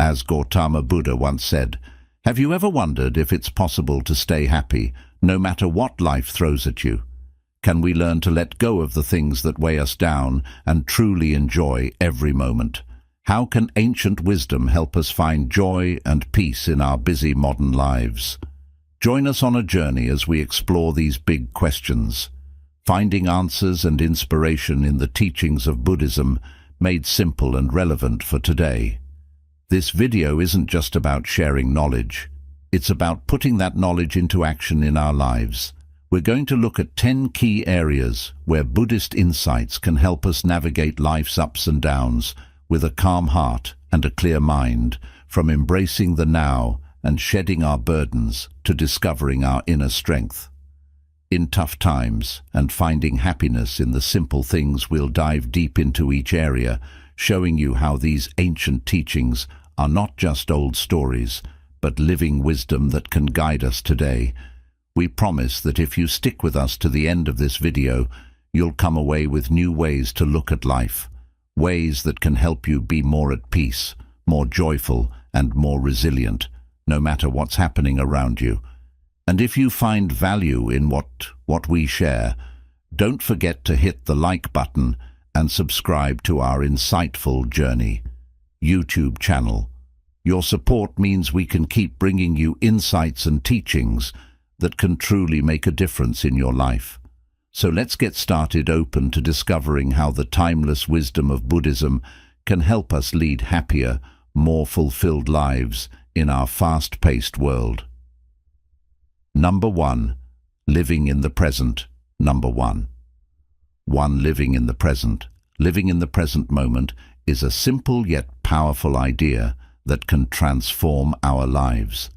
As Gautama Buddha once said, "Have you ever wondered if it's possible to stay happy, no matter what life throws at you? Can we learn to let go of the things that weigh us down and truly enjoy every moment? How can ancient wisdom help us find joy and peace in our busy modern lives?" Join us on a journey as we explore these big questions, finding answers and inspiration in the teachings of Buddhism made simple and relevant for today. This video isn't just about sharing knowledge. It's about putting that knowledge into action in our lives. We're going to look at 10 key areas where Buddhist insights can help us navigate life's ups and downs with a calm heart and a clear mind, from embracing the now and shedding our burdens to discovering our inner strength. In tough times and finding happiness in the simple things, we'll dive deep into each area, showing you how these ancient teachings are not just old stories, but living wisdom that can guide us today. We promise that if you stick with us to the end of this video, you'll come away with new ways to look at life, ways that can help you be more at peace, more joyful, and more resilient, no matter what's happening around you. And if you find value in what we share, don't forget to hit the like button and subscribe to our Insightful Journey YouTube channel. Your support means we can keep bringing you insights and teachings that can truly make a difference in your life. So let's get started, open to discovering how the timeless wisdom of Buddhism can help us lead happier, more fulfilled lives in our fast-paced world. Number 1. Living in the present. Number 1. Living in the present. Living in the present moment is a simple yet powerful idea that can transform our lives.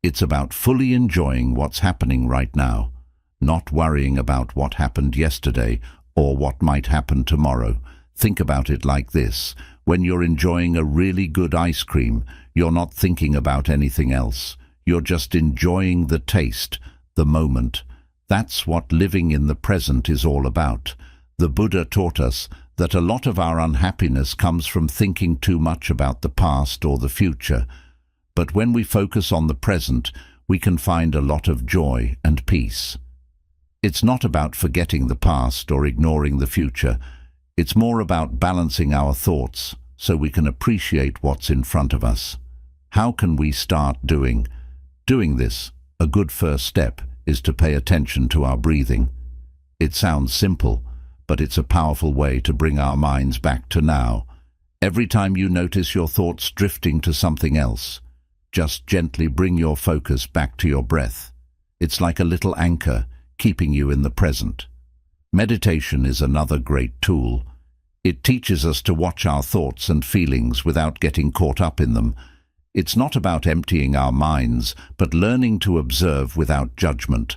It's about fully enjoying what's happening right now, not worrying about what happened yesterday or what might happen tomorrow. Think about it like this. When you're enjoying a really good ice cream, you're not thinking about anything else. You're just enjoying the taste, the moment. That's what living in the present is all about. The Buddha taught us that a lot of our unhappiness comes from thinking too much about the past or the future. But when we focus on the present, we can find a lot of joy and peace. It's not about forgetting the past or ignoring the future. It's more about balancing our thoughts so we can appreciate what's in front of us. How can we start doing this? A good first step is to pay attention to our breathing. It sounds simple, but it's a powerful way to bring our minds back to now. Every time you notice your thoughts drifting to something else, just gently bring your focus back to your breath. It's like a little anchor, keeping you in the present. Meditation is another great tool. It teaches us to watch our thoughts and feelings without getting caught up in them. It's not about emptying our minds, but learning to observe without judgment.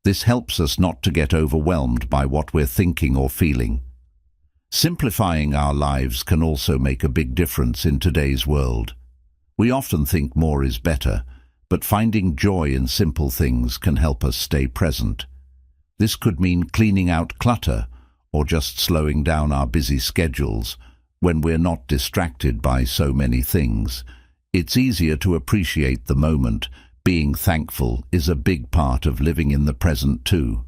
This helps us not to get overwhelmed by what we're thinking or feeling. Simplifying our lives can also make a big difference in today's world. We often think more is better, but finding joy in simple things can help us stay present. This could mean cleaning out clutter or just slowing down our busy schedules when we're not distracted by so many things. It's easier to appreciate the moment. Being thankful is a big part of living in the present too.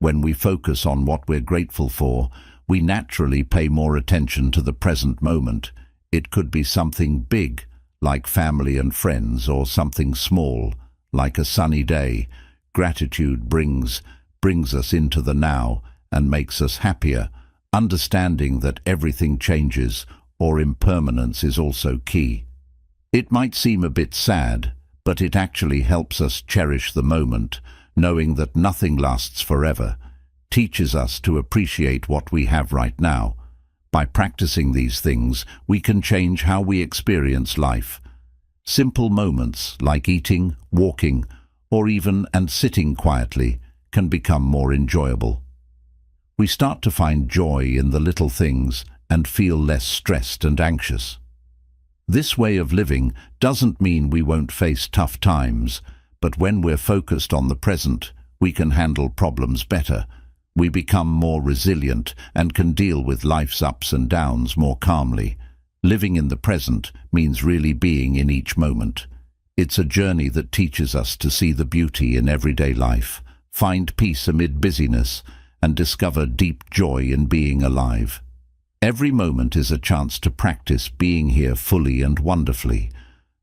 When we focus on what we're grateful for, we naturally pay more attention to the present moment. It could be something big, like family and friends, or something small, like a sunny day. Gratitude brings us into the now and makes us happier. Understanding that everything changes or impermanence is also key. It might seem a bit sad, but it actually helps us cherish the moment. Knowing that nothing lasts forever teaches us to appreciate what we have right now. By practicing these things, we can change how we experience life. Simple moments like eating, walking, or even sitting quietly can become more enjoyable. We start to find joy in the little things and feel less stressed and anxious. This way of living doesn't mean we won't face tough times, but when we're focused on the present, we can handle problems better. We become more resilient and can deal with life's ups and downs more calmly. Living in the present means really being in each moment. It's a journey that teaches us to see the beauty in everyday life, find peace amid busyness, and discover deep joy in being alive. Every moment is a chance to practice being here fully and wonderfully.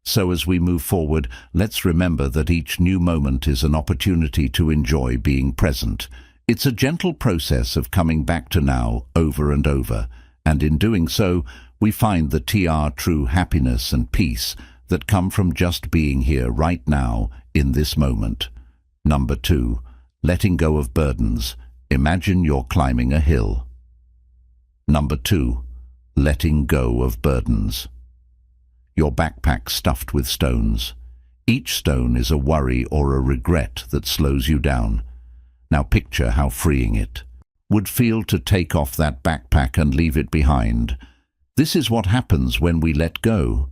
So as we move forward, let's remember that each new moment is an opportunity to enjoy being present. It's a gentle process of coming back to now over and over, and in doing so, we find the true happiness and peace that come from just being here right now in this moment. Number 2, letting go of burdens. Imagine you're climbing a hill. Number 2, letting go of burdens. Your backpack stuffed with stones. Each stone is a worry or a regret that slows you down. Now picture how freeing it would feel to take off that backpack and leave it behind. This is what happens when we let go.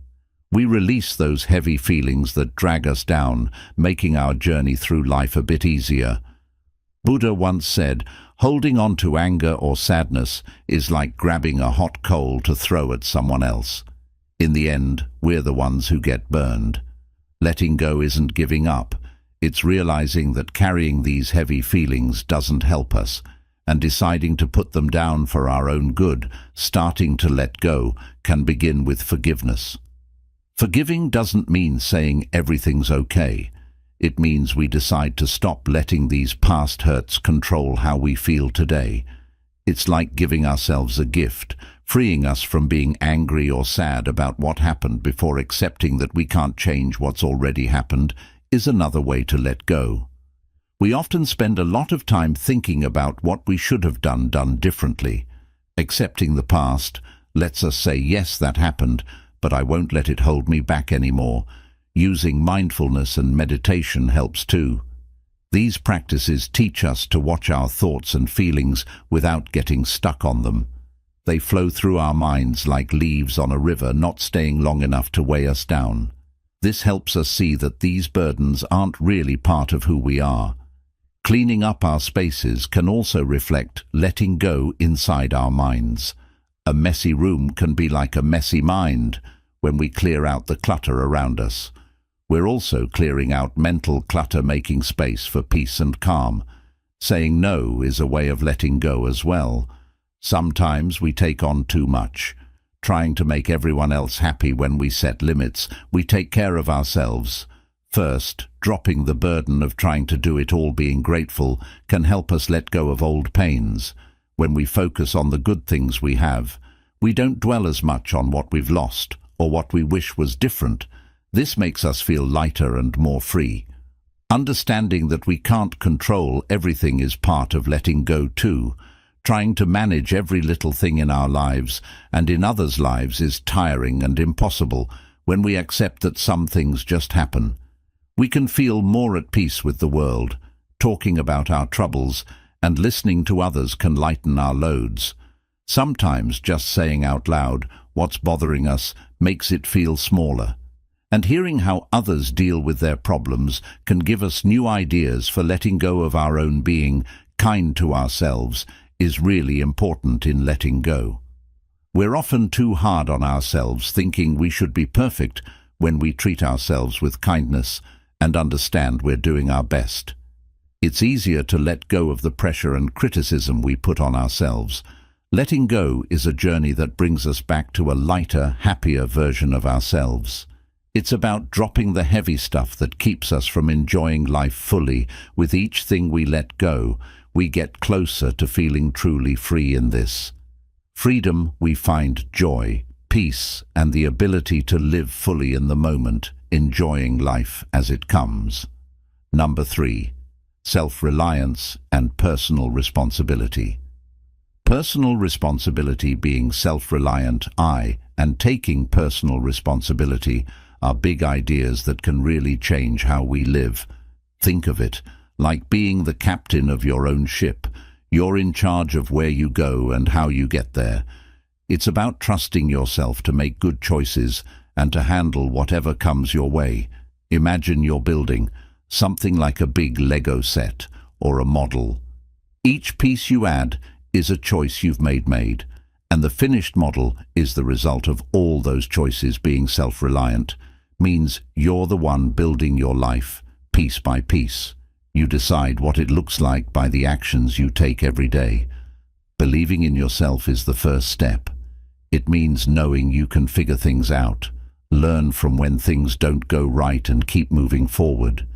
We release those heavy feelings that drag us down, making our journey through life a bit easier. Buddha once said, holding on to anger or sadness is like grabbing a hot coal to throw at someone else. In the end, we're the ones who get burned. Letting go isn't giving up. It's realizing that carrying these heavy feelings doesn't help us, and deciding to put them down for our own good. Starting to let go can begin with forgiveness. Forgiving doesn't mean saying everything's okay. It means we decide to stop letting these past hurts control how we feel today. It's like giving ourselves a gift, freeing us from being angry or sad about what happened before accepting that we can't change what's already happened is another way to let go. We often spend a lot of time thinking about what we should have done differently. Accepting the past lets us say, yes, that happened, but I won't let it hold me back anymore. Using mindfulness and meditation helps too. These practices teach us to watch our thoughts and feelings without getting stuck on them. They flow through our minds like leaves on a river, not staying long enough to weigh us down. This helps us see that these burdens aren't really part of who we are. Cleaning up our spaces can also reflect letting go inside our minds. A messy room can be like a messy mind when we clear out the clutter around us. We're also clearing out mental clutter, making space for peace and calm. Saying no is a way of letting go as well. Sometimes we take on too much. Trying to make everyone else happy. When we set limits, we take care of ourselves. First, dropping the burden of trying to do it all. Being grateful can help us let go of old pains. When we focus on the good things we have, we don't dwell as much on what we've lost or what we wish was different. This makes us feel lighter and more free. Understanding that we can't control everything is part of letting go too. Trying to manage every little thing in our lives and in others' lives is tiring and impossible. When we accept that some things just happen, we can feel more at peace with the world. Talking about our troubles and listening to others can lighten our loads. Sometimes just saying out loud what's bothering us makes it feel smaller. And hearing how others deal with their problems can give us new ideas for letting go of our own. Being kind to ourselves is really important in letting go. We're often too hard on ourselves, thinking we should be perfect. When we treat ourselves with kindness and understand we're doing our best, it's easier to let go of the pressure and criticism we put on ourselves. Letting go is a journey that brings us back to a lighter, happier version of ourselves. It's about dropping the heavy stuff that keeps us from enjoying life fully. With each thing we let go, we get closer to feeling truly free. In this freedom, we find joy, peace, and the ability to live fully in the moment, enjoying life as it comes. Number 3, self-reliance and personal responsibility. Personal responsibility, being self-reliant, and taking personal responsibility are big ideas that can really change how we live. Think of it like being the captain of your own ship. You're in charge of where you go and how you get there. It's about trusting yourself to make good choices and to handle whatever comes your way. Imagine you're building something like a big Lego set or a model. Each piece you add is a choice you've made, And the finished model is the result of all those choices. Being self-reliant means you're the one building your life piece by piece. You decide what it looks like by the actions you take every day. Believing in yourself is the first step. It means knowing you can figure things out, learn from when things don't go right and keep moving forward.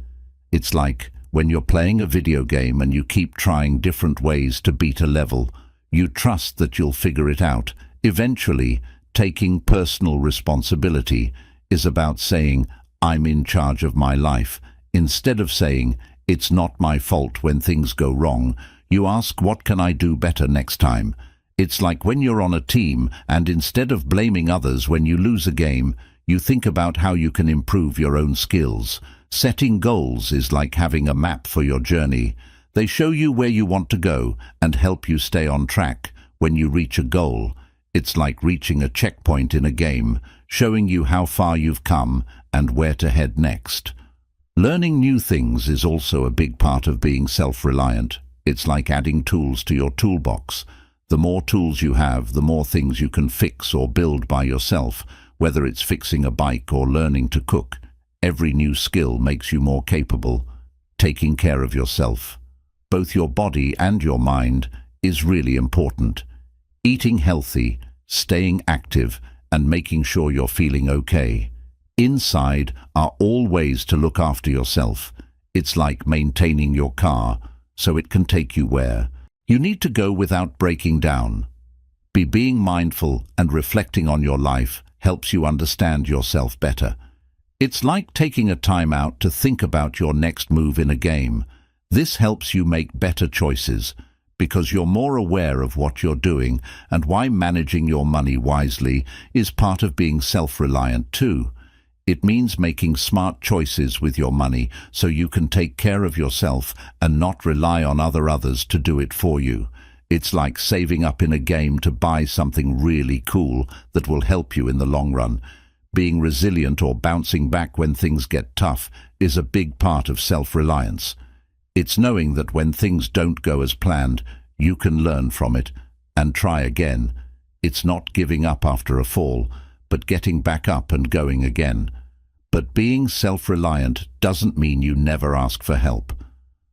It's like when you're playing a video game and you keep trying different ways to beat a level. You trust that you'll figure it out. Eventually, taking personal responsibility is about saying, I'm in charge of my life. Instead of saying, it's not my fault when things go wrong, you ask, what can I do better next time? It's like when you're on a team and instead of blaming others when you lose a game, you think about how you can improve your own skills. Setting goals is like having a map for your journey. They show you where you want to go and help you stay on track when you reach a goal. It's like reaching a checkpoint in a game, showing you how far you've come and where to head next. Learning new things is also a big part of being self-reliant. It's like adding tools to your toolbox. The more tools you have, the more things you can fix or build by yourself, whether it's fixing a bike or learning to cook. Every new skill makes you more capable. Taking care of yourself, both your body and your mind, is really important. Eating healthy, staying active, and making sure you're feeling okay. Inside are all ways to look after yourself. It's like maintaining your car so it can take you where you need to go without breaking down. Being mindful and reflecting on your life helps you understand yourself better. It's like taking a time out to think about your next move in a game. This helps you make better choices because you're more aware of what you're doing and why managing your money wisely is part of being self-reliant too. It means making smart choices with your money so you can take care of yourself and not rely on others to do it for you. It's like saving up in a game to buy something really cool that will help you in the long run. Being resilient or bouncing back when things get tough is a big part of self-reliance. It's knowing that when things don't go as planned, you can learn from it and try again. It's not giving up after a fall, but getting back up and going again. But being self-reliant doesn't mean you never ask for help.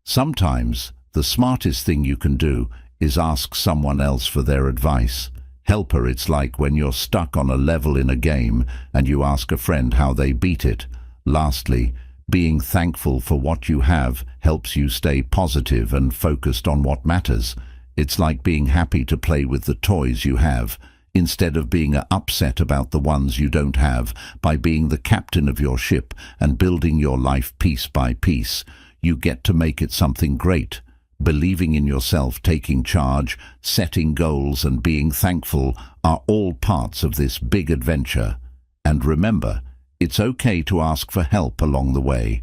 Sometimes the smartest thing you can do is ask someone else for their advice. Helper, it's like when you're stuck on a level in a game and you ask a friend how they beat it. Lastly, being thankful for what you have helps you stay positive and focused on what matters. It's like being happy to play with the toys you have, instead of being upset about the ones you don't have. By being the captain of your ship and building your life piece by piece, you get to make it something great. Believing in yourself, taking charge, setting goals, and being thankful are all parts of this big adventure. And remember, it's okay to ask for help along the way.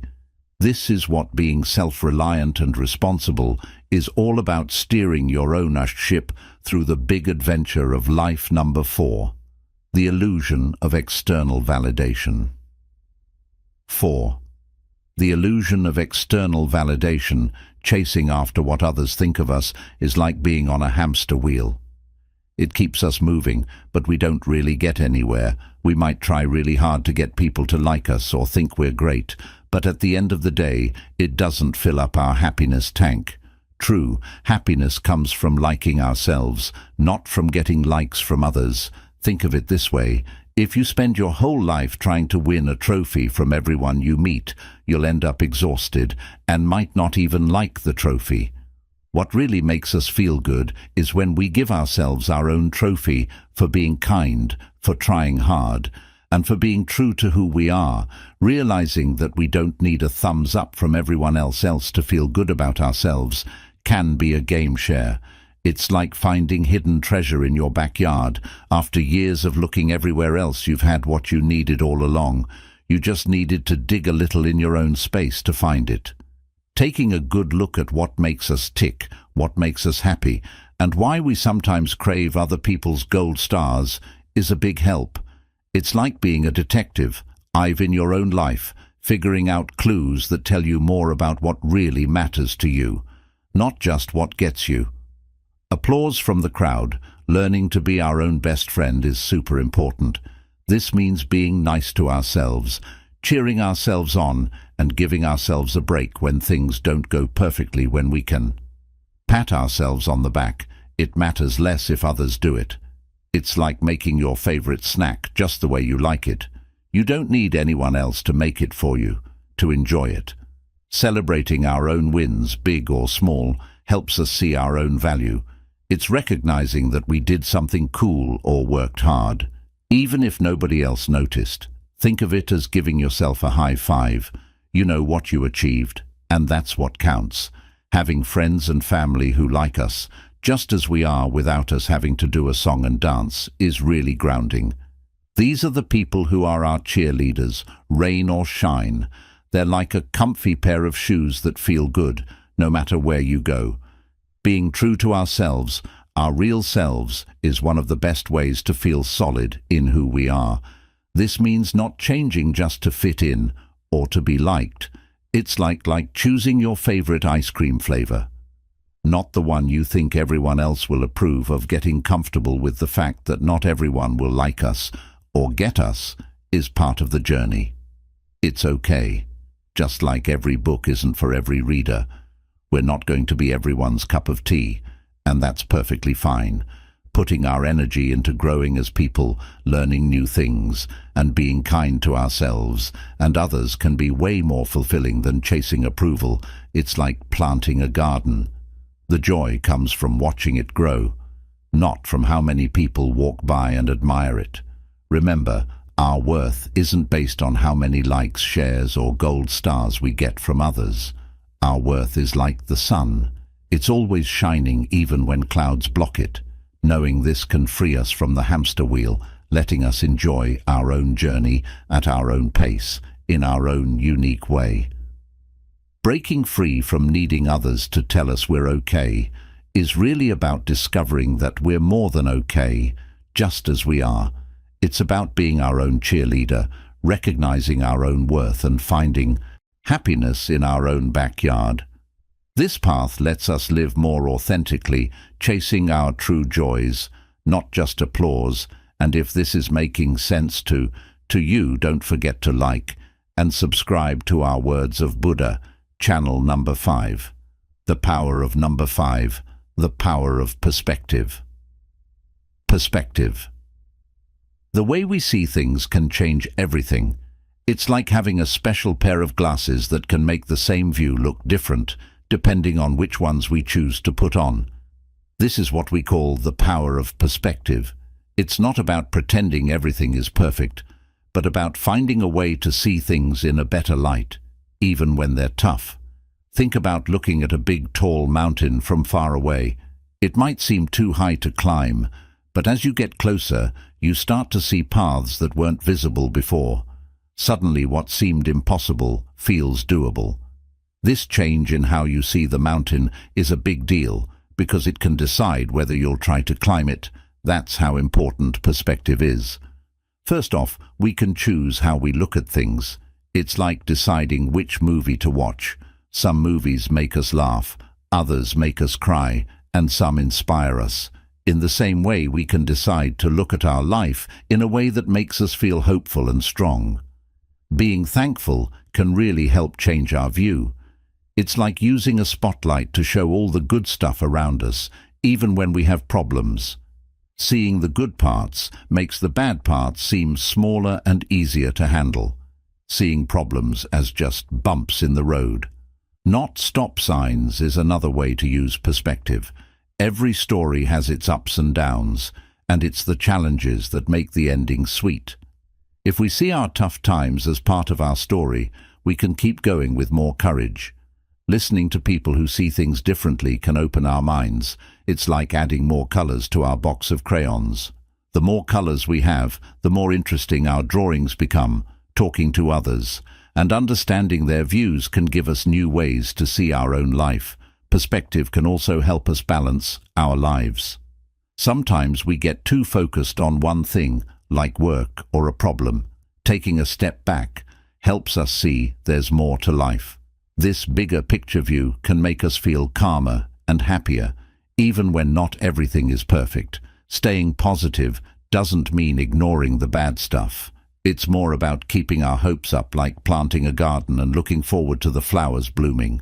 This is what being self-reliant and responsible is all about, steering your own ship through the big adventure of life. Number 4. The illusion of external validation. 4. The illusion of external validation. Chasing after what others think of us is like being on a hamster wheel. It keeps us moving, but we don't really get anywhere. We might try really hard to get people to like us or think we're great, but at the end of the day, it doesn't fill up our happiness tank. True happiness comes from liking ourselves, not from getting likes from others. Think of it this way. If you spend your whole life trying to win a trophy from everyone you meet, you'll end up exhausted and might not even like the trophy. What really makes us feel good is when we give ourselves our own trophy for being kind, for trying hard, and for being true to who we are, realizing that we don't need a thumbs up from everyone else to feel good about ourselves can be a game share. It's like finding hidden treasure in your backyard. After years of looking everywhere else, you've had what you needed all along. You just needed to dig a little in your own space to find it. Taking a good look at what makes us tick, what makes us happy, and why we sometimes crave other people's gold stars is a big help. It's like being a detective, in your own life, figuring out clues that tell you more about what really matters to you, not just what gets you. Applause from the crowd, Learning to be our own best friend is super important. This means being nice to ourselves, cheering ourselves on, and giving ourselves a break when things don't go perfectly. When we can pat ourselves on the back, it matters less if others do it. It's like making your favorite snack just the way you like it. You don't need anyone else to make it for you, to enjoy it. Celebrating our own wins, big or small, helps us see our own value. It's recognizing that we did something cool or worked hard. Even if nobody else noticed, think of it as giving yourself a high five. You know what you achieved, and that's what counts. Having friends and family who like us, just as we are without us having to do a song and dance, is really grounding. These are the people who are our cheerleaders, rain or shine. They're like a comfy pair of shoes that feel good, no matter where you go. Being true to ourselves, our real selves, is one of the best ways to feel solid in who we are. This means not changing just to fit in or to be liked. It's like choosing your favorite ice cream flavor. Not the one you think everyone else will approve of. Getting comfortable with the fact that not everyone will like us or get us is part of the journey. It's okay. Just like every book isn't for every reader. We're not going to be everyone's cup of tea, and that's perfectly fine. Putting our energy into growing as people, learning new things, and being kind to ourselves and others can be way more fulfilling than chasing approval. It's like planting a garden. The joy comes from watching it grow, not from how many people walk by and admire it. Remember, our worth isn't based on how many likes, shares, or gold stars we get from others. Our worth is like the sun. It's always shining even when clouds block it. Knowing this can free us from the hamster wheel, letting us enjoy our own journey at our own pace, in our own unique way. Breaking free from needing others to tell us we're okay is really about discovering that we're more than okay, just as we are. It's about being our own cheerleader, recognizing our own worth and finding happiness in our own backyard. This path lets us live more authentically, chasing our true joys, not just applause. And if this is making sense to you, don't forget to like and subscribe to our Words of Buddha, channel number 5. The power of number 5, the power of perspective. Perspective. The way we see things can change everything. It's like having a special pair of glasses that can make the same view look different, depending on which ones we choose to put on. This is what we call the power of perspective. It's not about pretending everything is perfect, but about finding a way to see things in a better light, even when they're tough. Think about looking at a big, tall mountain from far away. It might seem too high to climb, but as you get closer, you start to see paths that weren't visible before. Suddenly, what seemed impossible feels doable. This change in how you see the mountain is a big deal, because it can decide whether you'll try to climb it. That's how important perspective is. First off, we can choose how we look at things. It's like deciding which movie to watch. Some movies make us laugh, others make us cry, and some inspire us. In the same way, we can decide to look at our life in a way that makes us feel hopeful and strong. Being thankful can really help change our view. It's like using a spotlight to show all the good stuff around us, even when we have problems. Seeing the good parts makes the bad parts seem smaller and easier to handle. Seeing problems as just bumps in the road, not stop signs, is another way to use perspective. Every story has its ups and downs, and it's the challenges that make the ending sweet. If we see our tough times as part of our story, we can keep going with more courage. Listening to people who see things differently can open our minds. It's like adding more colors to our box of crayons. The more colors we have, the more interesting our drawings become. Talking to others and understanding their views can give us new ways to see our own life. Perspective can also help us balance our lives. Sometimes we get too focused on one thing, like work or a problem. Taking a step back helps us see there's more to life. This bigger picture view can make us feel calmer and happier, even when not everything is perfect. Staying positive doesn't mean ignoring the bad stuff. It's more about keeping our hopes up, like planting a garden and looking forward to the flowers blooming.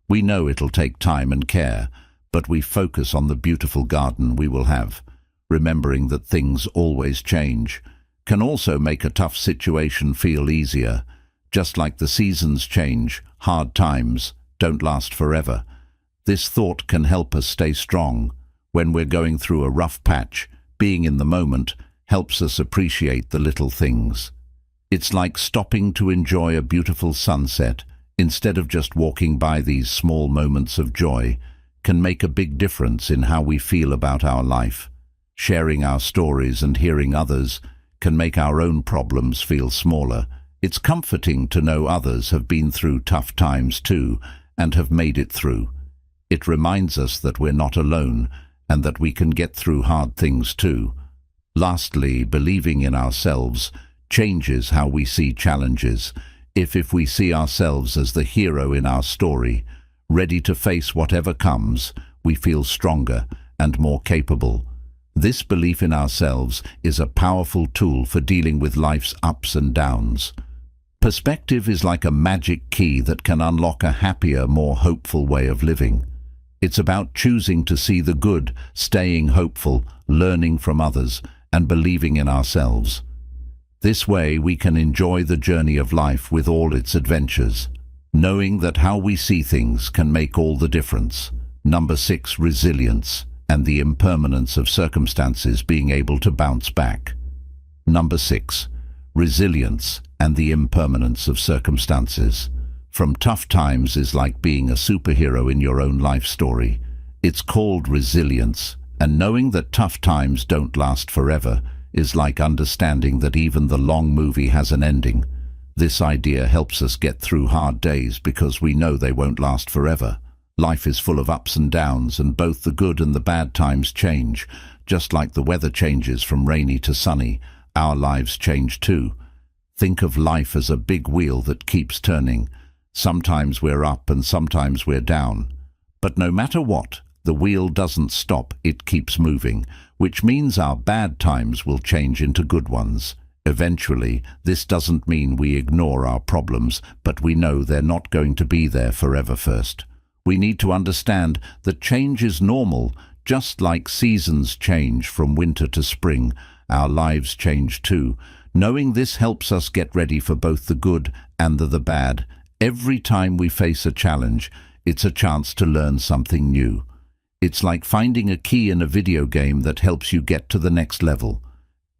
We know it'll take time and care, but we focus on the beautiful garden we will have. Remembering that things always change can also make a tough situation feel easier. Just like the seasons change, hard times don't last forever. This thought can help us stay strong. When we're going through a rough patch, being in the moment helps us appreciate the little things. It's like stopping to enjoy a beautiful sunset instead of just walking by. These small moments of joy can make a big difference in how we feel about our life. Sharing our stories and hearing others can make our own problems feel smaller. It's comforting to know others have been through tough times too and have made it through. It reminds us that we're not alone and that we can get through hard things too. Lastly, believing in ourselves changes how we see challenges. If we see ourselves as the hero in our story, ready to face whatever comes, we feel stronger and more capable. This belief in ourselves is a powerful tool for dealing with life's ups and downs. Perspective is like a magic key that can unlock a happier, more hopeful way of living. It's about choosing to see the good, staying hopeful, learning from others, and believing in ourselves. This way we can enjoy the journey of life with all its adventures, knowing that how we see things can make all the difference. Number 6, resilience and the impermanence of circumstances, being able to bounce back. Number 6, resilience and the impermanence of circumstances. From tough times is like being a superhero in your own life story. It's called resilience, and knowing that tough times don't last forever is like understanding that even the long movie has an ending. This idea helps us get through hard days because we know they won't last forever. Life is full of ups and downs, and both the good and the bad times change. Just like the weather changes from rainy to sunny, our lives change too. Think of life as a big wheel that keeps turning. Sometimes we're up and sometimes we're down. But no matter what, the wheel doesn't stop, it keeps moving, which means our bad times will change into good ones. Eventually, this doesn't mean we ignore our problems, but we know they're not going to be there forever. First, we need to understand that change is normal. Just like seasons change from winter to spring, our lives change too. Knowing this helps us get ready for both the good and the bad. Every time we face a challenge, it's a chance to learn something new. It's like finding a key in a video game that helps you get to the next level.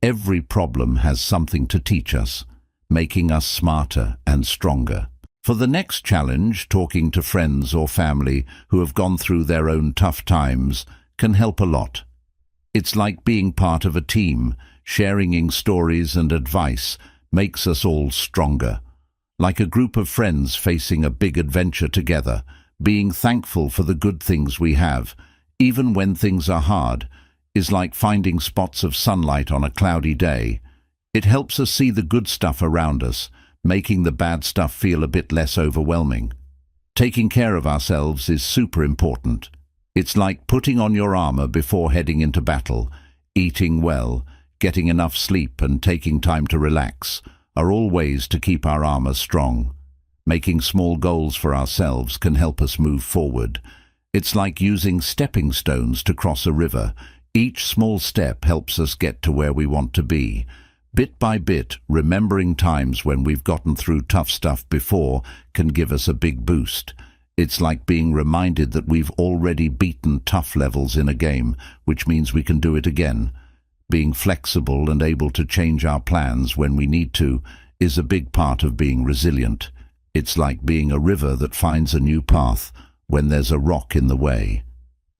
Every problem has something to teach us, making us smarter and stronger. For the next challenge, talking to friends or family who have gone through their own tough times can help a lot. It's like being part of a team. Sharing stories and advice makes us all stronger. Like a group of friends facing a big adventure together, being thankful for the good things we have, even when things are hard, is like finding spots of sunlight on a cloudy day. It helps us see the good stuff around us, making the bad stuff feel a bit less overwhelming. Taking care of ourselves is super important. It's like putting on your armor before heading into battle. Eating well, getting enough sleep, and taking time to relax are all ways to keep our armor strong. Making small goals for ourselves can help us move forward. It's like using stepping stones to cross a river. Each small step helps us get to where we want to be. Bit by bit, remembering times when we've gotten through tough stuff before can give us a big boost. It's like being reminded that we've already beaten tough levels in a game, which means we can do it again. Being flexible and able to change our plans when we need to is a big part of being resilient. It's like being a river that finds a new path when there's a rock in the way.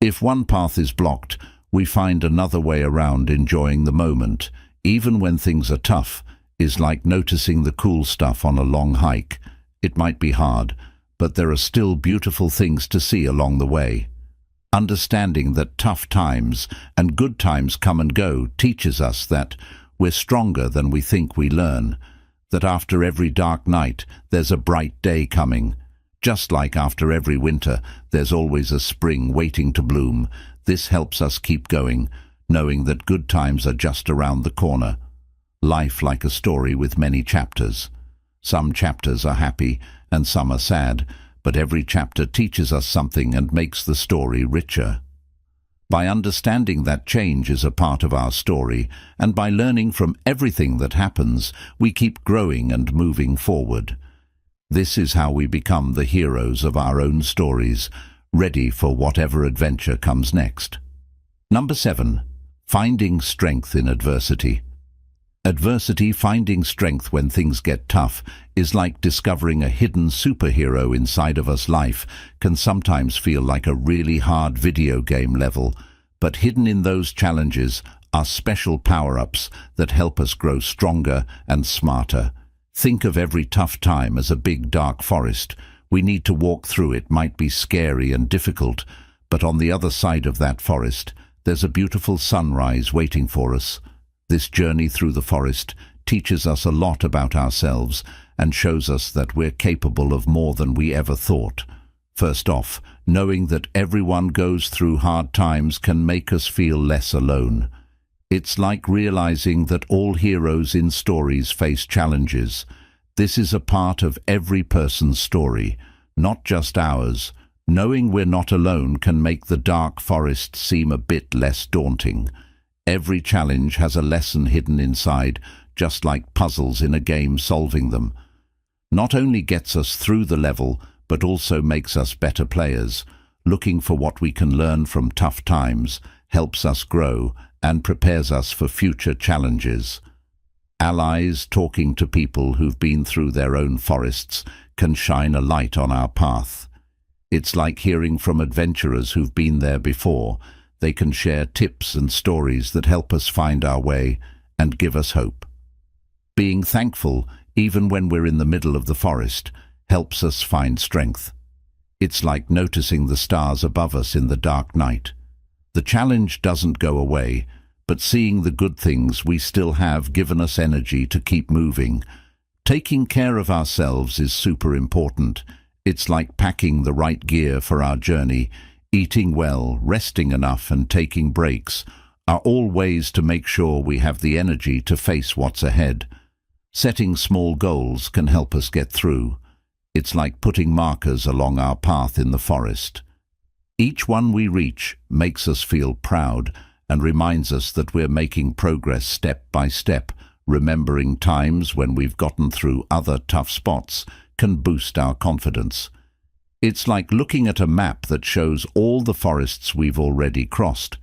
If one path is blocked, we find another way around, enjoying the moment. Even when things are tough, is like noticing the cool stuff on a long hike. It might be hard, but there are still beautiful things to see along the way. Understanding that tough times and good times come and go teaches us that we're stronger than we think. We learn that after every dark night, there's a bright day coming. Just like after every winter, there's always a spring waiting to bloom. This helps us keep going, knowing that good times are just around the corner. Life like a story with many chapters. Some chapters are happy and some are sad, but every chapter teaches us something and makes the story richer. By understanding that change is a part of our story, and by learning from everything that happens, we keep growing and moving forward. This is how we become the heroes of our own stories, ready for whatever adventure comes next. Number 7. Finding strength in adversity. Adversity, finding strength when things get tough, is like discovering a hidden superhero inside of us. Life can sometimes feel like a really hard video game level, but hidden in those challenges are special power-ups that help us grow stronger and smarter. Think of every tough time as a big dark forest. We need to walk through it. Might be scary and difficult, but on the other side of that forest, there's a beautiful sunrise waiting for us. This journey through the forest teaches us a lot about ourselves and shows us that we're capable of more than we ever thought. First off, knowing that everyone goes through hard times can make us feel less alone. It's like realizing that all heroes in stories face challenges. This is a part of every person's story, not just ours. Knowing we're not alone can make the dark forest seem a bit less daunting. Every challenge has a lesson hidden inside, just like puzzles in a game. Solving them not only gets us through the level, but also makes us better players. Looking for what we can learn from tough times helps us grow and prepares us for future challenges. Allies, talking to people who've been through their own forests, can shine a light on our path. It's like hearing from adventurers who've been there before. They can share tips and stories that help us find our way and give us hope. Being thankful, even when we're in the middle of the forest, helps us find strength. It's like noticing the stars above us in the dark night. The challenge doesn't go away, but seeing the good things we still have given us energy to keep moving. Taking care of ourselves is super important. It's like packing the right gear for our journey. Eating well, resting enough, and taking breaks are all ways to make sure we have the energy to face what's ahead. Setting small goals can help us get through. It's like putting markers along our path in the forest. Each one we reach makes us feel proud and reminds us that we're making progress step by step. Remembering times when we've gotten through other tough spots can boost our confidence. It's like looking at a map that shows all the forests we've already crossed.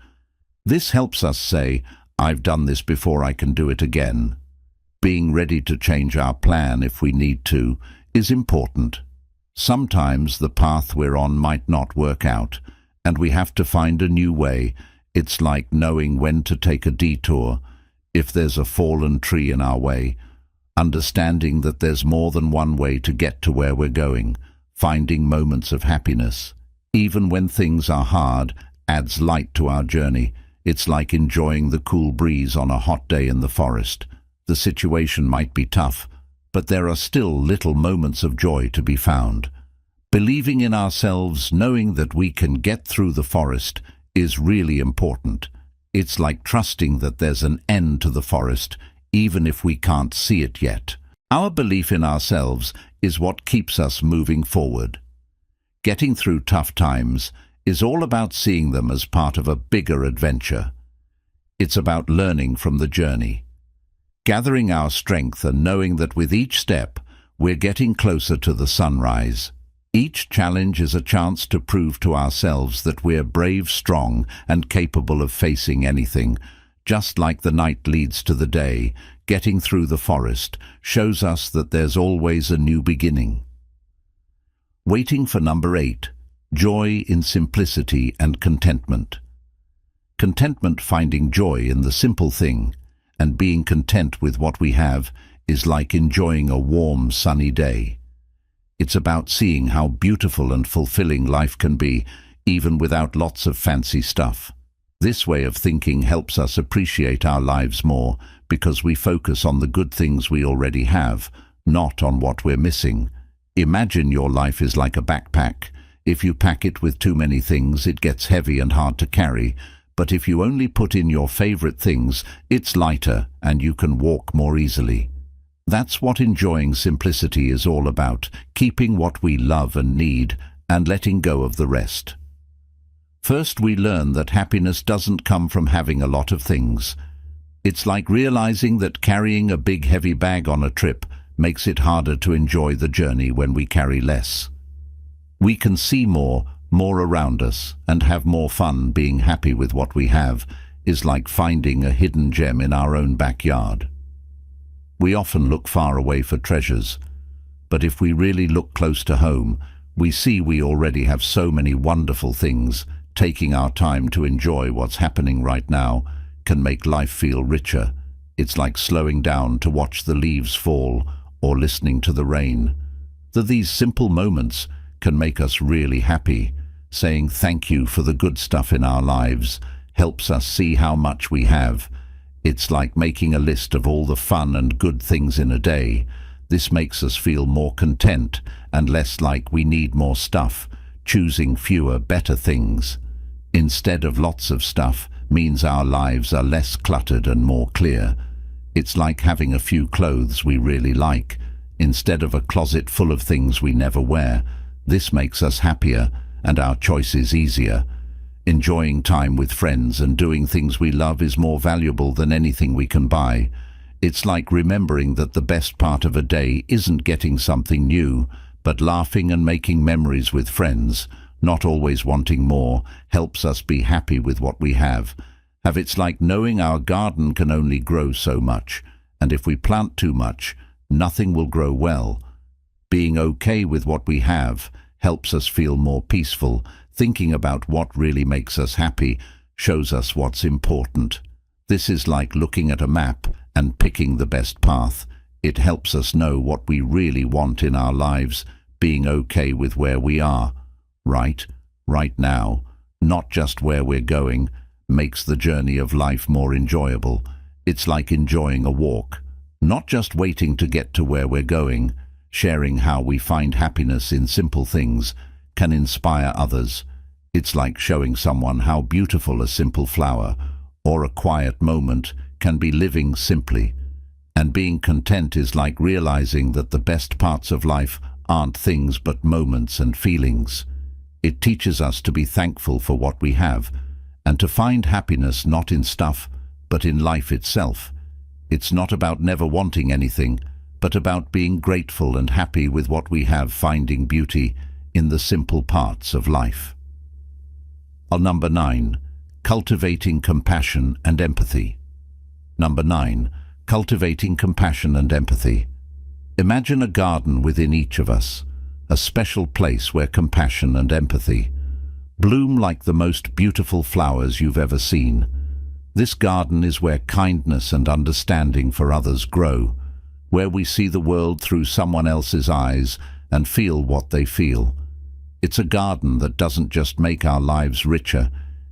This helps us say, "I've done this before, I can do it again." Being ready to change our plan if we need to is important. Sometimes the path we're on might not work out, and we have to find a new way. It's like knowing when to take a detour if there's a fallen tree in our way, understanding that there's more than one way to get to where we're going. Finding moments of happiness, even when things are hard, adds light to our journey. It's like enjoying the cool breeze on a hot day in the forest. The situation might be tough, but there are still little moments of joy to be found. Believing in ourselves, knowing that we can get through the forest, is really important. It's like trusting that there's an end to the forest, even if we can't see it yet. Our belief in ourselves is what keeps us moving forward. Getting through tough times is all about seeing them as part of a bigger adventure. It's about learning from the journey, gathering our strength and knowing that with each step, we're getting closer to the sunrise. Each challenge is a chance to prove to ourselves that we're brave, strong, and capable of facing anything. Just like the night leads to the day, getting through the forest shows us that there's always a new beginning. Waiting for number 8. Joy in simplicity and contentment. Contentment, finding joy in the simple thing, and being content with what we have, is like enjoying a warm, sunny day. It's about seeing how beautiful and fulfilling life can be, even without lots of fancy stuff. This way of thinking helps us appreciate our lives more, because we focus on the good things we already have, not on what we're missing. Imagine your life is like a backpack. If you pack it with too many things, it gets heavy and hard to carry. but if you only put in your favorite things, it's lighter and you can walk more easily. That's what enjoying simplicity is all about, keeping what we love and need and letting go of the rest. First, we learn that happiness doesn't come from having a lot of things. It's like realizing that carrying a big heavy bag on a trip makes it harder to enjoy the journey when we carry less. We can see more around us, and have more fun. Being happy with what we have is like finding a hidden gem in our own backyard. We often look far away for treasures, but if we really look close to home, we see we already have so many wonderful things. Taking our time to enjoy what's happening right now can make life feel richer. It's like slowing down to watch the leaves fall or listening to the rain. These simple moments can make us really happy. Saying thank you for the good stuff in our lives helps us see how much we have. It's like making a list of all the fun and good things in a day. This makes us feel more content and less like we need more stuff. Choosing fewer, better things instead of lots of stuff means our lives are less cluttered and more clear. It's like having a few clothes we really like instead of a closet full of things we never wear. This makes us happier and our choices easier. Enjoying time with friends and doing things we love is more valuable than anything we can buy. It's like remembering that the best part of a day isn't getting something new, but laughing and making memories with friends. Not always wanting more helps us be happy with what we have. It's like knowing our garden can only grow so much, and if we plant too much, nothing will grow well. Being okay with what we have helps us feel more peaceful. Thinking about what really makes us happy shows us what's important. This is like looking at a map and picking the best path. It helps us know what we really want in our lives. Being okay with where we are, right now, not just where we're going, makes the journey of life more enjoyable. It's like enjoying a walk, not just waiting to get to where we're going. Sharing how we find happiness in simple things can inspire others. It's like showing someone how beautiful a simple flower or a quiet moment can be. Living simply and being content is like realizing that the best parts of life aren't things but moments and feelings. It teaches us to be thankful for what we have and to find happiness not in stuff but in life itself. It's not about never wanting anything, but about being grateful and happy with what we have, finding beauty in the simple parts of life. Number 9. Cultivating compassion and empathy. Number 9. Cultivating compassion and empathy. Imagine a garden within each of us, a special place where compassion and empathy bloom like the most beautiful flowers you've ever seen. This garden is where kindness and understanding for others grow, where we see the world through someone else's eyes and feel what they feel. It's a garden that doesn't just make our lives richer,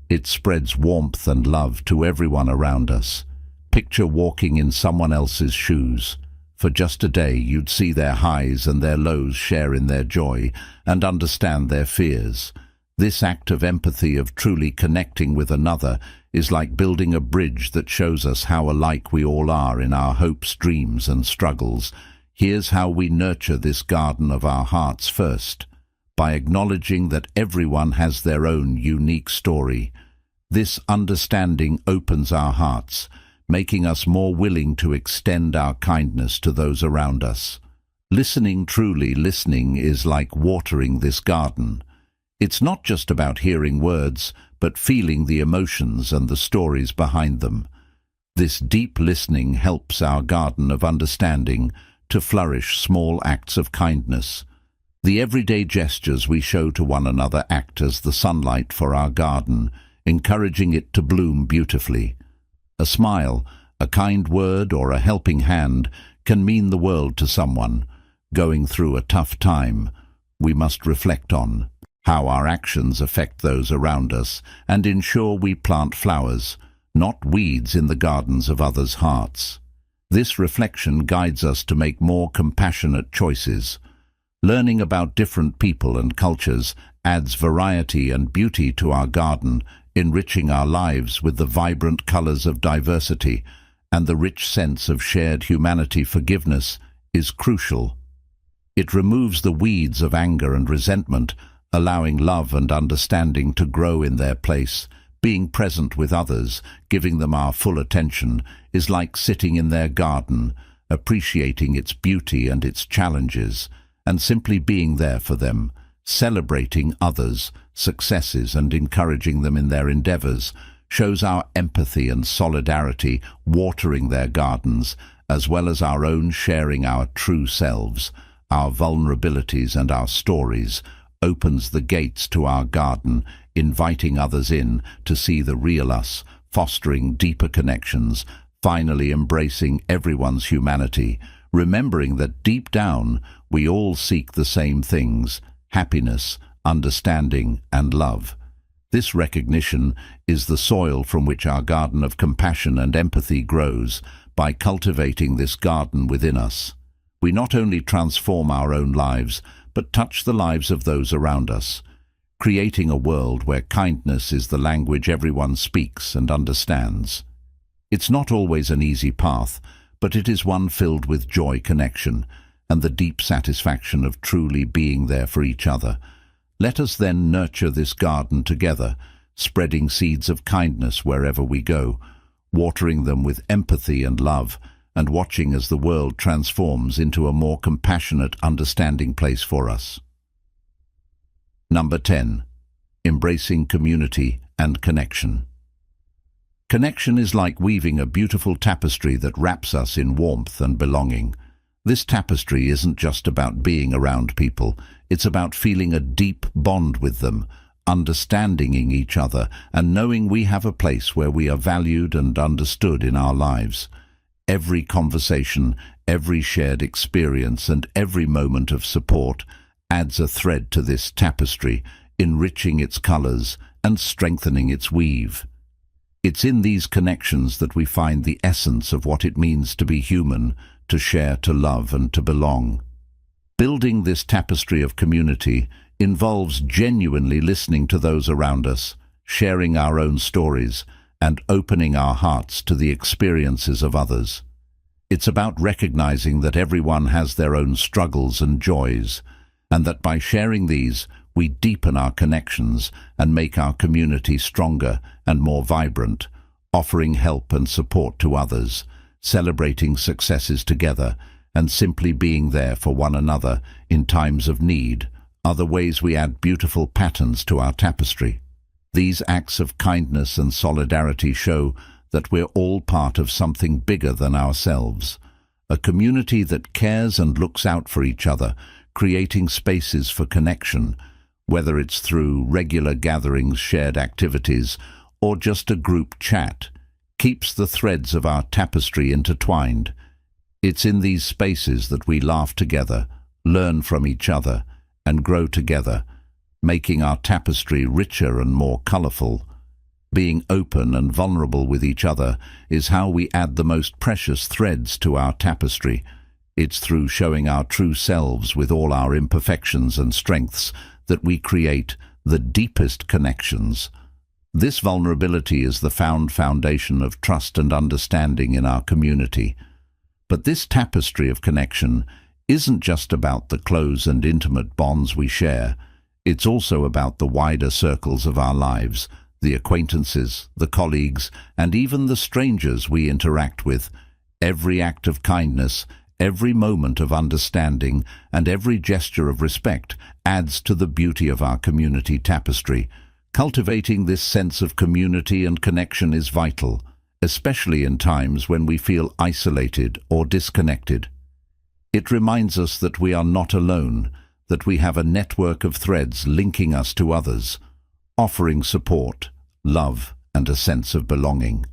it spreads warmth and love to everyone around us. Picture walking in someone else's shoes. For just a day, you'd see their highs and their lows, share in their joy, and understand their fears. This act of empathy, of truly connecting with another, is like building a bridge that shows us how alike we all are in our hopes, dreams, and struggles. Here's how we nurture this garden of our hearts. First, by acknowledging that everyone has their own unique story. This understanding opens our hearts, making us more willing to extend our kindness to those around us. Truly listening is like watering this garden. It's not just about hearing words, but feeling the emotions and the stories behind them. This deep listening helps our garden of understanding to flourish. Small acts of kindness. The everyday gestures we show to one another act as the sunlight for our garden, encouraging it to bloom beautifully. A smile, a kind word, or a helping hand can mean the world to someone going through a tough time. We must reflect on how our actions affect those around us and ensure we plant flowers, not weeds, in the gardens of others' hearts. This reflection guides us to make more compassionate choices. Learning about different people and cultures adds variety and beauty to our garden, enriching our lives with the vibrant colors of diversity and the rich sense of shared humanity. Forgiveness is crucial. It removes the weeds of anger and resentment, allowing love and understanding to grow in their place. Being present with others, giving them our full attention, is like sitting in their garden, appreciating its beauty and its challenges, and simply being there for them, celebrating others' successes and encouraging them in their endeavors, shows our empathy and solidarity, watering their gardens, as well as our own, sharing our true selves, our vulnerabilities and our stories, opens the gates to our garden, inviting others in to see the real us, fostering deeper connections, finally embracing everyone's humanity, remembering that deep down we all seek the same things: happiness, understanding, and love. This recognition is the soil from which our garden of compassion and empathy grows. By cultivating this garden within us, we not only transform our own lives, but touch the lives of those around us, creating a world where kindness is the language everyone speaks and understands. It's not always an easy path, but it is one filled with joy, connection, and the deep satisfaction of truly being there for each other. Let us then nurture this garden together, spreading seeds of kindness wherever we go, watering them with empathy and love, and watching as the world transforms into a more compassionate, understanding place for us. Number 10. Embracing community and connection. Connection is like weaving a beautiful tapestry that wraps us in warmth and belonging. This tapestry isn't just about being around people, it's about feeling a deep bond with them, understanding each other, and knowing we have a place where we are valued and understood in our lives. Every conversation, every shared experience, and every moment of support adds a thread to this tapestry, enriching its colors and strengthening its weave. It's in these connections that we find the essence of what it means to be human, to share, to love, and to belong. Building this tapestry of community involves genuinely listening to those around us, sharing our own stories, and opening our hearts to the experiences of others. It's about recognizing that everyone has their own struggles and joys, and that by sharing these, we deepen our connections and make our community stronger and more vibrant, offering help and support to others, celebrating successes together, and simply being there for one another in times of need are the ways we add beautiful patterns to our tapestry. These acts of kindness and solidarity show that we're all part of something bigger than ourselves, a community that cares and looks out for each other, creating spaces for connection, whether it's through regular gatherings, shared activities, or just a group chat, keeps the threads of our tapestry intertwined. It's in these spaces that we laugh together, learn from each other, and grow together, making our tapestry richer and more colorful. Being open and vulnerable with each other is how we add the most precious threads to our tapestry. It's through showing our true selves with all our imperfections and strengths that we create the deepest connections. This vulnerability is the foundation of trust and understanding in our community. But this tapestry of connection isn't just about the close and intimate bonds we share. It's also about the wider circles of our lives, the acquaintances, the colleagues, and even the strangers we interact with. Every act of kindness, every moment of understanding, and every gesture of respect adds to the beauty of our community tapestry. Cultivating this sense of community and connection is vital, especially in times when we feel isolated or disconnected. It reminds us that we are not alone, that we have a network of threads linking us to others, offering support, love, and a sense of belonging.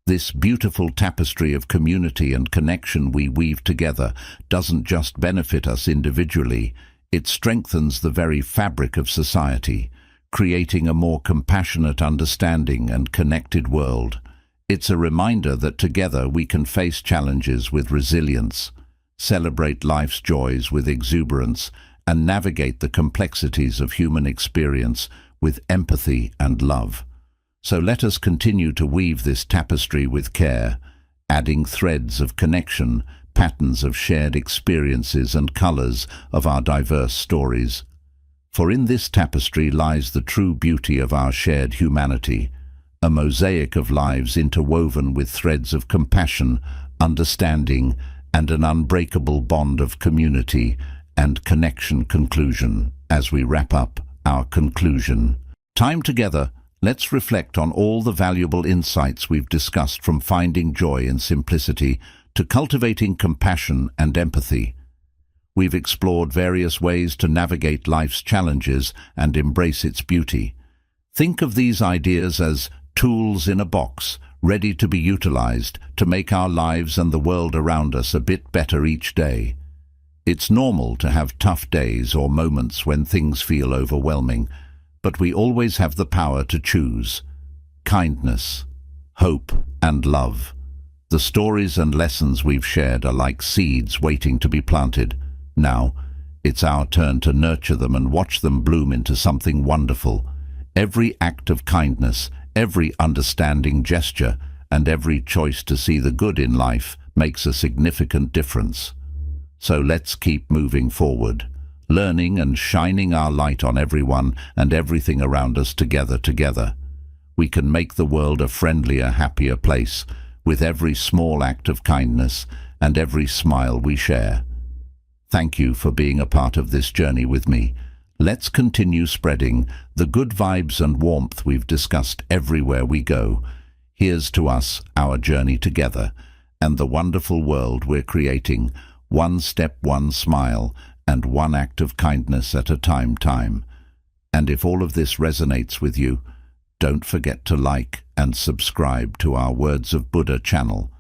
This beautiful tapestry of community and connection we weave together doesn't just benefit us individually, it strengthens the very fabric of society, creating a more compassionate, understanding, and connected world. It's a reminder that together we can face challenges with resilience, celebrate life's joys with exuberance, and navigate the complexities of human experience with empathy and love. So let us continue to weave this tapestry with care, adding threads of connection, patterns of shared experiences and colors of our diverse stories. For in this tapestry lies the true beauty of our shared humanity, a mosaic of lives interwoven with threads of compassion, understanding, and an unbreakable bond of community and connection. Conclusion. As we wrap up our conclusion, time together, let's reflect on all the valuable insights we've discussed, from finding joy in simplicity to cultivating compassion and empathy. We've explored various ways to navigate life's challenges and embrace its beauty. Think of these ideas as tools in a box, ready to be utilized to make our lives and the world around us a bit better each day. It's normal to have tough days or moments when things feel overwhelming, but we always have the power to choose kindness, hope, and love. The stories and lessons we've shared are like seeds waiting to be planted. Now, it's our turn to nurture them and watch them bloom into something wonderful. Every act of kindness, every understanding gesture, and every choice to see the good in life makes a significant difference. So let's keep moving forward, learning and shining our light on everyone and everything around us together. We can make the world a friendlier, happier place with every small act of kindness and every smile we share. Thank you for being a part of this journey with me. Let's continue spreading the good vibes and warmth we've discussed everywhere we go. Here's to us, our journey together, and the wonderful world we're creating, one step, one smile, and one act of kindness at a time. And if all of this resonates with you, don't forget to like and subscribe to our Words of Buddha channel